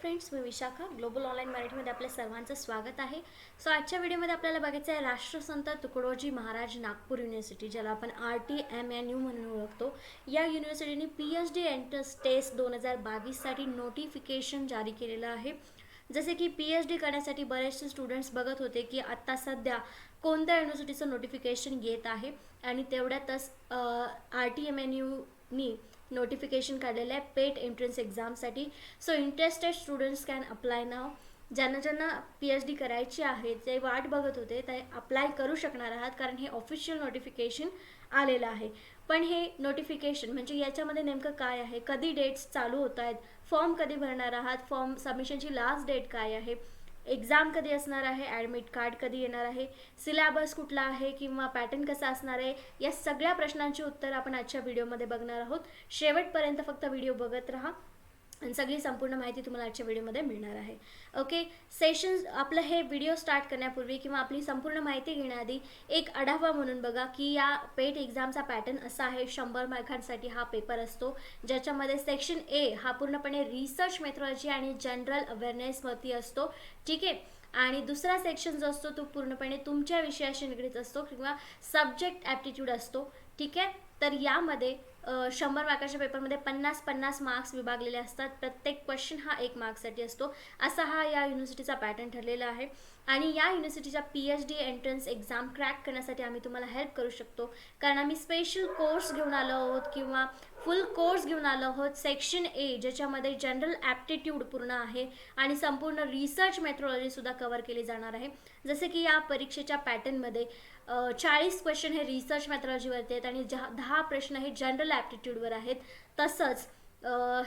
Friends, मी Vishakha global online मराठीमध्ये आपल्या सर्वांचं स्वागत आहे. सो आजच्या व्हिडिओमध्ये आपल्याला बघायचं आहे राष्ट्रसंत तुकडोजी महाराज नागपूर युनिव्हर्सिटी, ज्याला आपण RTMNU म्हणून ओळखतो. या युनिव्हर्सिटीने PhD एंट्रन्स टेस्ट 2022साठी नोटिफिकेशन जारी केलेलं आहे. जसे की PhD करण्यासाठी बरेचसे स्टुडंट्स बघत होते की आत्ता सध्या कोणत्या युनिव्हर्सिटीचं नोटिफिकेशन येत आहे, आणि तेवढ्यातच RTMNUनी नोटिफिकेशन काढलेलं आहे पेट एंट्रन्स एक्झामसाठी. So interested students can apply now. ज्यांना ज्यांना PhD करायची आहे ते वाट बघत होते ते अप्लाय करू शकणार आहात, कारण हे ऑफिशियल नोटिफिकेशन आलेलं आहे. पण हे नोटिफिकेशन म्हणजे याच्यामध्ये नेमकं काय आहे, कधी डेट्स चालू होत आहेत, फॉर्म कधी भरणार आहात, फॉर्म सबमिशनची लास्ट डेट काय आहे, एक्झाम कधी असणार आहे, ॲडमिट कार्ड कधी येणार आहे, सिलेबस कुठला आहे किंवा पॅटर्न कसा असणार आहे, या सगळ्या प्रश्नांची उत्तर आपण आजच्या व्हिडिओमध्ये बघणार आहोत. शेवटपर्यंत फक्त व्हिडिओ बघत राहा आणि सगळी संपूर्ण माहिती तुम्हाला आजच्या व्हिडिओमध्ये मिळणार आहे. ओके, सेशन आपलं हे व्हिडिओ स्टार्ट करण्यापूर्वी किंवा आपली संपूर्ण माहिती घेण्याआधी एक आढावा म्हणून बघा की या पेट एक्झामचा पॅटर्न असा आहे. 100 मार्कांसाठी हा पेपर असतो, ज्याच्यामध्ये सेक्शन A हा पूर्णपणे रिसर्च मेथोडॉलॉजी आणि जनरल अवेअरनेसवरती असतो. ठीक आहे, आणि दुसरा सेक्शन जो असतो तो पूर्णपणे तुमच्या विषयाशी निगडीत असतो किंवा सब्जेक्ट ॲप्टिट्यूड असतो. ठीक आहे, तर यामध्ये 100 मार्काच्या पेपरमध्ये 50-50 मार्क्स विभागलेले असतात. प्रत्येक क्वेश्चन हा 1 मार्क्ससाठी असतो. असा हा या युनिव्हर्सिटीचा पॅटर्न ठरलेला आहे. आणि या युनिव्हर्सिटीच्या PhD एंट्रन्स एक्झाम क्रॅक करण्यासाठी आम्ही तुम्हाला हेल्प करू शकतो, कारण आम्ही स्पेशल कोर्स घेऊन आलो आहोत किंवा फुल कोर्स घेऊन आलो आहोत. सेक्शन A ज्याच्यामध्ये जनरल ॲप्टिट्यूड पूर्ण आहे आणि संपूर्ण रिसर्च मेथोडॉलॉजीसुद्धा कव्हर केली जाणार आहे. जसे की या परीक्षेच्या पॅटर्नमध्ये 40 क्वेश्चन हे रिसर्च मेथोडॉलॉजीवरती आहेत आणि 10 प्रश्न हे जनरल ॲप्टिट्यूडवर आहेत. तसंच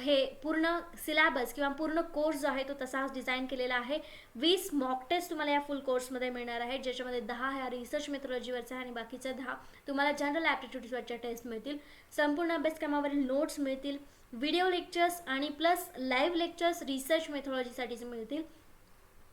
हे पूर्ण सिलेबस किंवा पूर्ण कोर्स जो आहे तो तसाच डिझाईन केलेला आहे. 20 मॉक टेस्ट तुम्हाला या फुल कोर्समध्ये मिळणार आहे, ज्याच्यामध्ये 10 ह्या रिसर्च मेथोडॉलॉजीवरच्या आणि बाकीचे 10 तुम्हाला जनरल ॲप्टिट्यूडवरच्या टेस्ट मिळतील. संपूर्ण अभ्यासक्रमावरील नोट्स मिळतील, व्हिडिओ लेक्चर्स आणि प्लस लाईव्ह लेक्चर्स रिसर्च मेथोडॉलॉजीसाठीच मिळतील.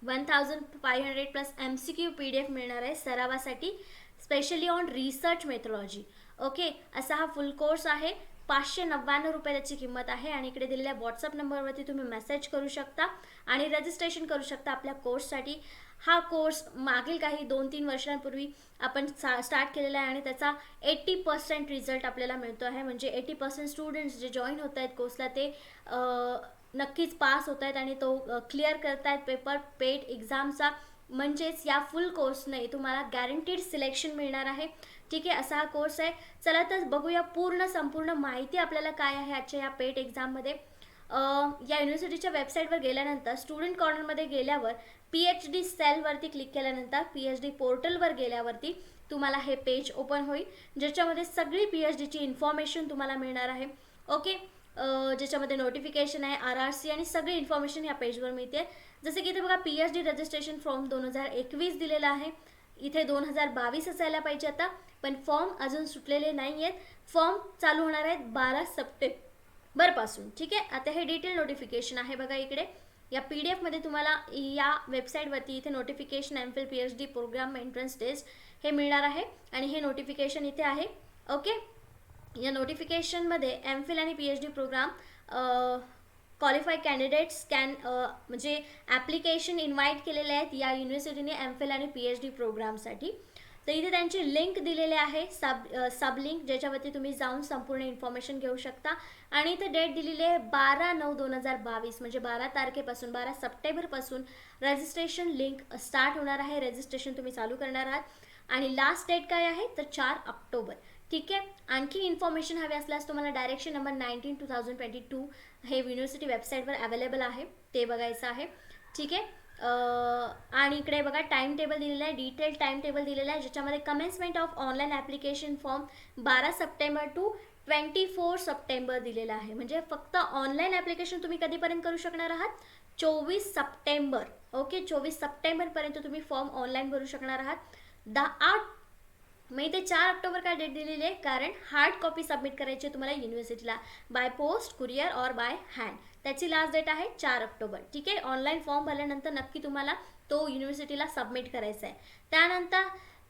1500 प्लस MCQ PDF मिळणार आहे सरावासाठी, specially on research methodology. Okay, असा हा फुल कोर्स आहे. 599 रुपये त्याची किंमत आहे आणि इकडे दिलेल्या व्हॉट्सअप नंबरवरती तुम्ही मेसेज करू शकता आणि रजिस्ट्रेशन करू शकता आपल्या कोर्ससाठी. हा कोर्स मागील काही 2-3 वर्षांपूर्वी आपण स्टार्ट केलेला आहे आणि त्याचा 80% रिझल्ट आपल्याला मिळतो आहे. म्हणजे 80% स्टुडंट्स जे जॉईन होत आहेत कोर्सला ते नक्कीच पास होत आहेत आणि तो क्लिअर करत आहेत पेपर पेट एक्झामचा. म्हणजेच या फुल कोर्सने तुम्हाला गॅरंटीड सिलेक्शन मिळणार आहे. ठीक आहे, असा हा कोर्स आहे. चला तर बघूया पूर्ण संपूर्ण माहिती आपल्याला काय आहे आजच्या या पेट एक्झाममध्ये. या युनिव्हर्सिटीच्या वेबसाईटवर गेल्यानंतर स्टुडंट कॉर्नरमध्ये गेल्यावर PhD सेलवरती क्लिक केल्यानंतर PhD पोर्टलवर गेल्यावरती तुम्हाला हे पेज ओपन होईल, ज्याच्यामध्ये सगळी PhDची इन्फॉर्मेशन तुम्हाला मिळणार आहे. ओके, ज्याच्यामध्ये नोटिफिकेशन आहे, RRC आणि सगळी इन्फॉर्मेशन या पेजवर मिळते. जसे की इथे बघा PhD रजिस्ट्रेशन फॉर्म 2021 दिलेला आहे. इथे 2022 असायला पाहिजे आता, पण फॉर्म अजून सुटलेले नाही आहेत. फॉर्म चालू होणार आहेत 12 सप्टेंबरपासून. ठीक आहे, आता हे डिटेल नोटिफिकेशन आहे बघा इकडे या PDF मध्ये तुम्हाला या वेबसाईटवरती इथे notification MPhil PhD program entrance test हे मिळणार आहे आणि हे नोटिफिकेशन इथे आहे. ओके, या नोटिफिकेशनमध्ये MPhil आणि PhD प्रोग्राम क्वालिफाईड कॅन्डिडेट्स म्हणजे ॲप्लिकेशन इन्व्हाइट केलेले आहेत या युनिव्हर्सिटीने MPhil आणि PhD प्रोग्रामसाठी. तर इथे त्यांची लिंक दिलेली आहे, सब लिंक, ज्याच्यावरती तुम्ही जाऊन संपूर्ण इन्फॉर्मेशन घेऊ शकता. आणि इथे डेट दिलेली आहे 12/9/2022, म्हणजे 12 तारखेपासून 12 सप्टेंबरपासून रजिस्ट्रेशन लिंक स्टार्ट होणार आहे. रजिस्ट्रेशन तुम्ही चालू करणार आहात आणि लास्ट डेट काय आहे तर 4 ऑक्टोबर. ठीक आहे, आणखी इन्फॉर्मेशन हवी असल्यास तुम्हाला डायरेक्शन नंबर 19/2022 हे युनिव्हर्सिटी वेबसाईटवर अवेलेबल आहे, ते बघायचं आहे. ठीक आहे, आणि इकडे बघा टाइम टेबल दिलेला आहे, डिटेल टाइम टेबल दिलेला आहे, ज्याच्यामध्ये commencement of online application form 12 September to 24 September दिलेला आहे. म्हणजे फक्त ऑनलाईन ॲप्लिकेशन तुम्ही कधीपर्यंत करू शकणार आहात 24 सप्टेंबर. ओके, 24 सप्टेंबरपर्यंत तुम्ही फॉर्म ऑनलाईन भरू शकणार आहात. 8 मग इथे 4 ऑक्टोबर काय डेट दिलेली आहे, कारण हार्ड कॉपी सबमिट करायची आहे तुम्हाला युनिव्हर्सिटीला बाय पोस्ट, कुरिअर और बाय हँड. त्याची लास्ट डेट आहे 4 ऑक्टोबर. ठीक आहे, ऑनलाईन फॉर्म भरल्यानंतर नक्की तुम्हाला तो युनिव्हर्सिटीला सबमिट करायचा आहे. त्यानंतर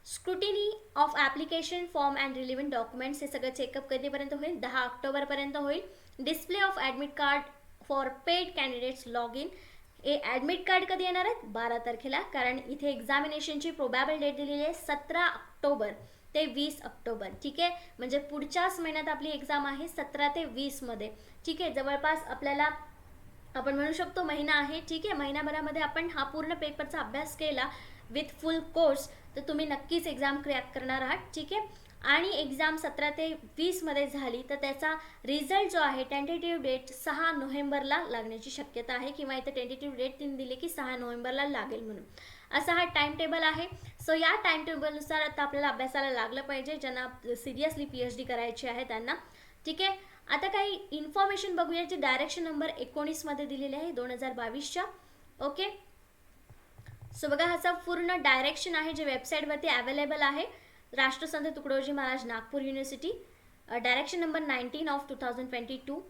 scrutiny of application form and relevant documents हे सगळं चेकअप कधीपर्यंत होईल 10 ऑक्टोबरपर्यंत होईल. Display of admit card for paid candidates log in admit card कधी येणार आहेत? 12 तारखेला, कारण इथे एक्झामिनेशनची प्रोबॅबल डेट दिलेली आहे 17 ऑक्टोबर ते 20 ऑक्टोबर. ठीक आहे, म्हणजे पुढच्याच महिन्यात आपली एक्झाम आहे 17 ते 20मध्ये. ठीक आहे, जवळपास आपल्याला आपण म्हणू शकतो महिना आहे. ठीक आहे, महिनाभरामध्ये आपण हा पूर्ण पेपरचा अभ्यास केला विथ फुल कोर्स तर तुम्ही नक्कीच एक्झाम क्रॅक करणार आहात. ठीक आहे, आणि एक्झाम 17 ते 20मध्ये झाली तर त्याचा रिझल्ट जो आहे टेंटेटिव्ह डेट 6 नोव्हेंबरला लागण्याची शक्यता आहे, किंवा इथे टेंटेटिव्ह डेट त्यांनी दिली की 6 नोव्हेंबरला लागेल म्हणून. असा हा टाइम टेबल आहे. सो या टाइम टेबलनुसार आता आपल्याला अभ्यासाला लागलं पाहिजे, ज्यांना सिरियसली PhD करायची आहे त्यांना. ठीक आहे, आता काही इन्फॉर्मेशन बघूया जी डायरेक्शन नंबर 19मध्ये दिलेली आहे 2022च्या. ओके, सो बघा ह्याचा पूर्ण डायरेक्शन आहे जे वेबसाईटवरती अवेलेबल आहे. राष्ट्रसंत Tukdoji Maharaj Nagpur university, direction number 19 of 2022.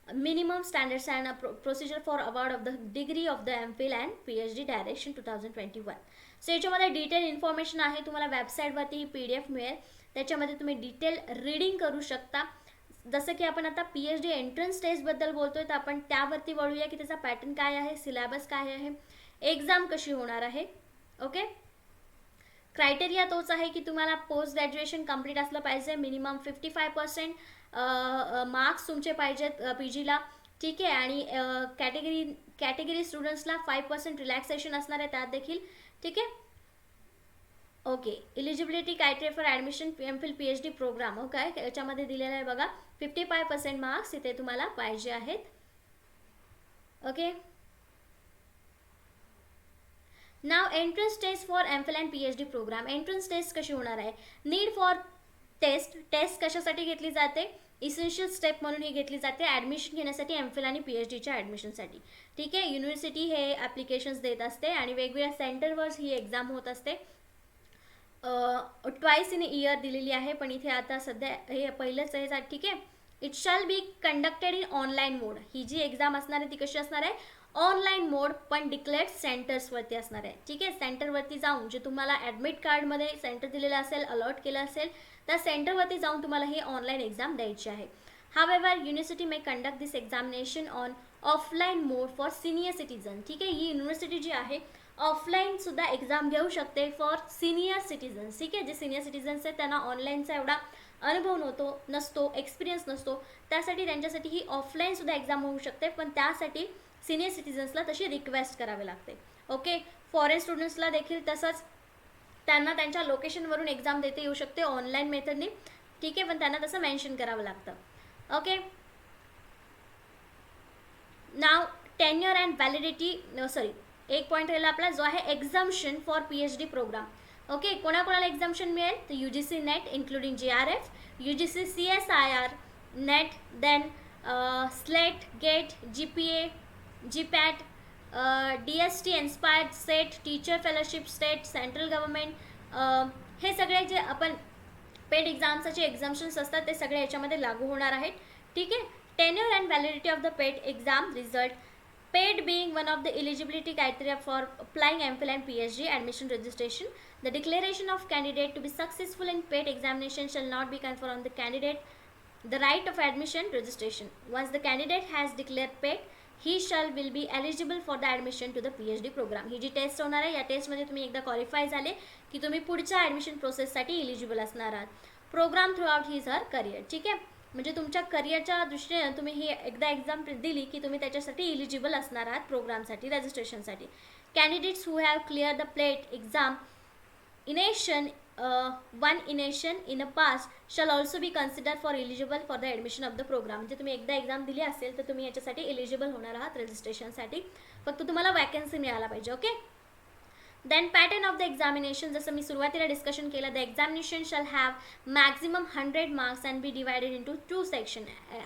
Minimum standards and procedure for award of the degree of the MPhil and PhD direction 2021. So याच्यामध्ये डिटेल इन्फॉर्मेशन आहे. तुम्हाला वेबसाईटवरती ही PDF मिळेल, त्याच्यामध्ये तुम्ही डिटेल रीडिंग करू शकता. जसं की आपण आता PhD एंट्रन्स टेस्टबद्दल बोलतोय तर आपण त्यावरती वळूया की त्याचा पॅटर्न काय आहे, सिलेबस काय आहे, एक्झाम कशी होणार आहे. ओके, क्रायटेरिया तोच आहे की तुम्हाला पोस्ट ग्रॅज्युएशन कंप्लीट असलं पाहिजे, मिनिमम 55% मार्क्स तुमचे पाहिजेत PGला. ठीक आहे, आणि कॅटेगरी स्टुडंट्सला 5% रिलॅक्सेशन असणार आहे त्यात देखील. ठीक आहे, okay. Eligibility criteria for admission MPhil PhD program. Okay, याच्यामध्ये दिलेलं आहे बघा 55% मार्क्स इथे तुम्हाला पाहिजे आहेत. ओके, नाव entrance test for MPhil and PhD program. Entrance test कशी होणार आहे? नीड फॉर टेस्ट कशासाठी घेतली जाते? इसेन्शियल स्टेप म्हणून ही घेतली जाते ॲडमिशन घेण्यासाठी MPhil आणि PhDच्या ॲडमिशनसाठी. ठीक आहे, युनिव्हर्सिटी हे ॲप्लिकेशन्स देत असते आणि वेगवेगळ्या सेंटरवर ही एक्झाम होत असते. ट्वाइस इन इयर दिलेली आहे, पण इथे आता सध्या हे पहिलंच आहे. ठीक आहे, it shall be conducted in online mode. ही जी एक्झाम असणार आहे ती कशी असणार आहे? ऑनलाईन मोड, पण डिक्लेअर्ड सेंटर्सवरती असणार आहे. ठीक आहे, सेंटरवरती जाऊन जे तुम्हाला ॲडमिट कार्डमध्ये सेंटर दिलेलं असेल, अलॉट केलं असेल, त्या सेंटरवरती जाऊन तुम्हाला ही ऑनलाईन एक्झाम द्यायची आहे. However university may conduct this examination on offline mode for senior citizen. ठीक आहे, ही युनिव्हर्सिटी जी आहे ऑफलाईन सुद्धा एक्झाम घेऊ शकते फॉर सिनियर सिटीजन्स. ठीक आहे, जे सिनियर सिटीजन्स आहेत त्यांना ऑनलाईनचा एवढा अनुभव नसतो, एक्सपिरियन्स नसतो, त्यासाठी त्यांच्यासाठी ही ऑफलाईन सुद्धा एक्झाम होऊ शकते, पण त्यासाठी सिनियर सिटीजन्सला तशी रिक्वेस्ट करावी लागते. ओके, फॉरेन स्टुडंट्सला देखील तसंच त्यांना त्यांच्या लोकेशनवरून एक्झाम देता येऊ शकते ऑनलाईन मेथडनी. ठीक आहे, पण त्यांना तसं मेन्शन करावं लागतं. ओके, नाव टेन्युअर अँड व्हॅलिडिटी. एक पॉईंट राहिला आपला जो आहे exemption for PhD program. Okay, कोणाकोणाला एक्झाम्शन मिळेल? तर UGC NET including GRF, UGC CSIR NET, then SLET, GATE, GPA, GPAT, DST, inspired, SET, teacher fellowship, state, central government, हे सगळे जे आपण पेड एक्झाम्सचे एक्झाम्शन्स असतात ते सगळे याच्यामध्ये लागू होणार आहेत. ठीक आहे, tenure and validity of the paid exam result. Paid being one of the eligibility criteria for applying MPhil and PhD admission registration. The declaration of candidate to be successful in paid examination shall not be conferred on the candidate the right of admission registration. Once the candidate has declared paid, he will be eligible for the admission to the PhD program. ही जी test होणार आहे या टेस्टमध्ये तुम्ही एकदा qualify झाले की तुम्ही पुढच्या ॲडमिशन प्रोसेससाठी एलिजिबल असणार आहात. Program throughout his her career. ठीक आहे, म्हणजे तुमच्या करिअरच्या दृष्टीने तुम्ही ही एकदा एक्झाम दिली की तुम्ही त्याच्यासाठी एलिजिबल असणार आहात प्रोग्रामसाठी, रजिस्ट्रेशनसाठी. Candidates who have clear the plate exam one in a past shall also be consider for eligible for the admission of the program. म्हणजे तुम्ही एकदा एक्झाम दिली असेल तर तुम्ही याच्यासाठी एलिजिबल होणार आहात रजिस्ट्रेशनसाठी. फक्त तुम्हाला वॅकन्सी मिळायला पाहिजे. Okay, then pattern of the examination. जसं मी सुरुवातीला डिस्कशन केलं, the examination shall have maximum 100 marks and be divided into 2 section.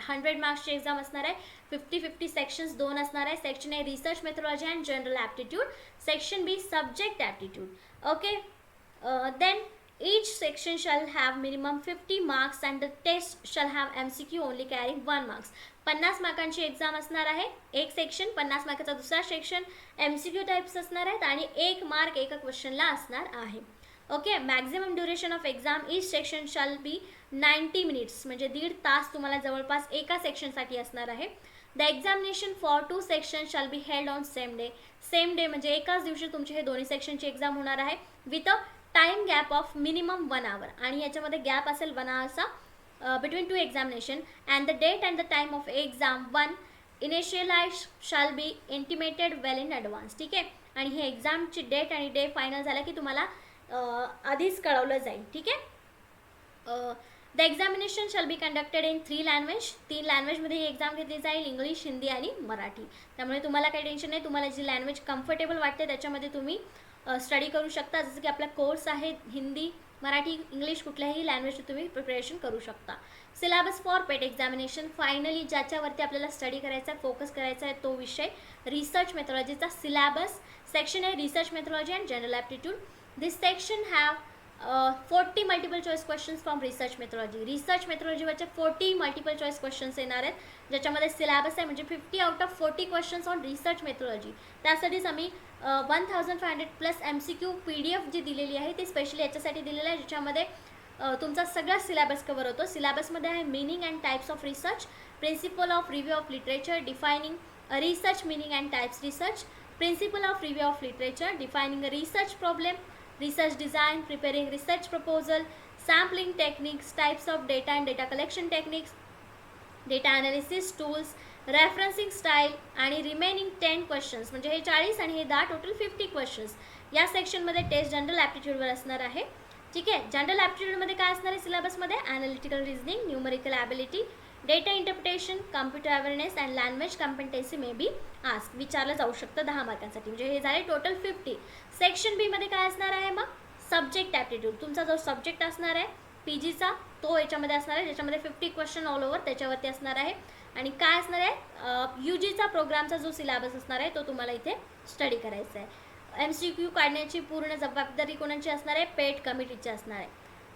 100 मार्क्सची एक्झाम असणार आहे. 50-50 सेक्शन्स 2 असणार आहे. Section A research methodology and general aptitude, section B subject aptitude. Okay, then each section shall have minimum 50 marks and the test shall have MCQ only carrying 1 marks. 50 मार्कांची exam असणार आहे. एक section 50 मार्काचा, दुसरा section MCQ types असणार आहेत आणि 1 mark एका क्वेश्चनला असणार आहे. Okay, maximum duration of exam each section shall be 90 minutes, म्हणजे 1.5 तास तुम्हाला जवळपास एका सेक्शनसाठी असणार आहे. The examination for 2 section shall be held on same day. Same day म्हणजे एकाच दिवशी तुमची हे दोन्ही सेक्शनची एक्झाम होणार आहे with a time gap of minimum 1 hour. आणि याच्यामध्ये गॅप असेल 1 hourचा between 2 examination. And the date and the time of exam 1 initialise shall be intimated well in advance. ठीक आहे. आणि हे एक्झामची डेट आणि डे फायनल झाला की तुम्हाला आधीच कळवलं जाईल. ठीक आहे. The examination shall be conducted in 3 language. 3 लँग्वेजमध्ये ही एक्झाम घेतली जाईल, इंग्लिश, हिंदी आणि मराठी. त्यामुळे तुम्हाला काही टेन्शन नाही. तुम्हाला जी लँग्वेज कम्फर्टेबल वाटते त्याच्यामध्ये तुम्ही स्टडी करू शकता. जसं की आपला कोर्स आहे हिंदी, मराठी, इंग्लिश, कुठल्याही लँग्वेजचं तुम्ही प्रिपरेशन करू शकता. Syllabus for pet examination. Finally ज्याच्यावरती आपल्याला स्टडी करायचा आहे, फोकस करायचा आहे तो विषय रिसर्च मेथॉलॉजीचा सिलेबस. सेक्शन आहे research methodology and general aptitude. This section have 40 multiple choice questions from research methodology. Research मेथॉलॉजीवरचे 40 मल्टिपल चॉईस क्वेश्चन्स येणार आहेत, ज्याच्यामध्ये सिलेबस आहे म्हणजे 50 out of 40 questions on research methodology. त्यासाठीच आम्ही 1500+ MCQ PDF जी दिलेली आहे ती स्पेशली याच्यासाठी दिलेलं आहे, ज्याच्यामध्ये तुमचा सगळा सिलेबस कवर होतो. सिलेबसमध्ये आहे meaning and types of research, principle of review of literature, defining research meaning and types research, principle of review of literature, defining a research problem, research design, preparing research proposal, sampling techniques, types of data and data collection techniques, data analysis tools, referencing style आणि remaining 10 questions म्हणजे हे 40 आणि हे 10 total 50 questions या सेक्शनमध्ये taste general ॲप्टिट्यूडवर असणार आहे. ठीक आहे. जनरल ॲप्टिट्यूडमध्ये काय असणार आहे सिलेबसमध्ये? Analytical reasoning, numerical ability, data interpretation, computer awareness and language competency may be ask. विचारलं जाऊ शकतं 10 मार्कांसाठी. म्हणजे हे झाले टोटल 50. सेक्शन बी मध्ये काय असणार आहे मग? Subject aptitude. तुमचा जो सब्जेक्ट असणार आहे PGचा तो याच्यामध्ये असणार आहे, ज्याच्यामध्ये 50 क्वेश्चन ऑल ओव्हर त्याच्यावरती असणार आहे. आणि काय असणार आहे UGचा प्रोग्रामचा जो सिलेबस असणार आहे तो तुम्हाला इथे स्टडी करायचा आहे. MCQ काढण्याची पूर्ण जबाबदारी कोणाची असणार आहे? पेट कमिटीची असणार आहे.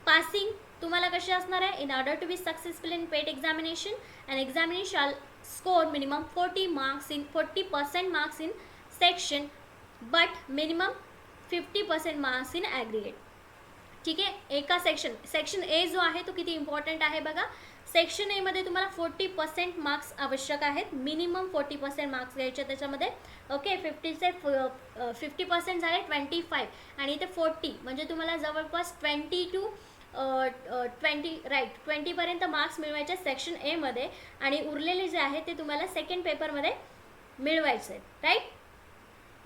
पासिंग तुम्हाला कशी असणार आहे? In order to be successful in PET examination and examination shall score minimum 40% marks in section but minimum 50% marks in aggregate. ठीक आहे. एका सेक्शन ए जो आहे तो किती इम्पॉर्टंट आहे बघा. सेक्शन ए मध्ये तुम्हाला 40% मार्क्स आवश्यक आहेत. मिनिमम 40% मार्क्स घ्यायचे त्याच्यामध्ये. ओके. 50% झाले 25 आणि इथे 40 म्हणजे तुम्हाला जवळपास 20 to 20पर्यंत मार्क्स मिळवायचे सेक्शन ए मध्ये आणि उरलेले जे आहे ते तुम्हाला सेकंड पेपरमध्ये मिळवायचे आहेत. राईट.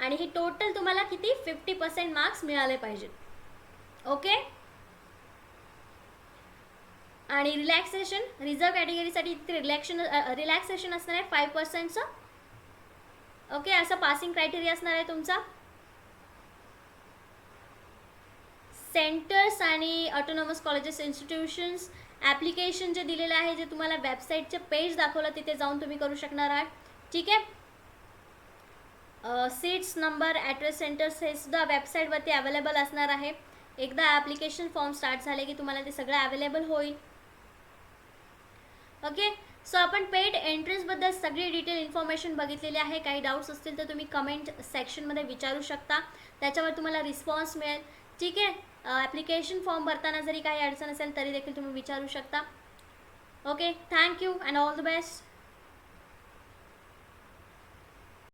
आणि ही टोटल तुम्हाला किती 50% मार्क्स मिळाले पाहिजेत. ओके. आणि रिलॅक्सेशन रिझर्व कॅटेगरीसाठी रिलॅक्सेशन असणार आहे 5%चं. ओके. असं पासिंग क्रायटेरिया असणार आहे तुमचा. सेंटर्स आणि ऑटोनॉमस कॉलेजेस इन्स्टिट्यूशन्स ॲप्लिकेशन जे दिलेलं आहे जे तुम्हाला वेबसाईटचे पेज दाखवलं तिथे जाऊन तुम्ही करू शकणार आहात. ठीक आहे. सीट्स नंबर ॲड्रेस सेंटर्स हे सुद्धा वेबसाईटवरती अवेलेबल असणार आहे. एकदा ॲप्लिकेशन फॉर्म स्टार्ट झाले की तुम्हाला ते सगळं अवेलेबल होईल. ओके. सो आपण पेड एंट्रन्सबद्दल सगळी डिटेल इन्फॉर्मेशन बघितलेली आहे. काही डाऊट्स असतील तर तुम्ही कमेंट सेक्शनमध्ये विचारू शकता, त्याच्यावर तुम्हाला रिस्पॉन्स मिळेल. ठीक आहे. ॲप्लिकेशन फॉर्म भरताना जरी काही अडचण असेल तरी देखील तुम्ही विचारू शकता. Okay. Thank you and all the best.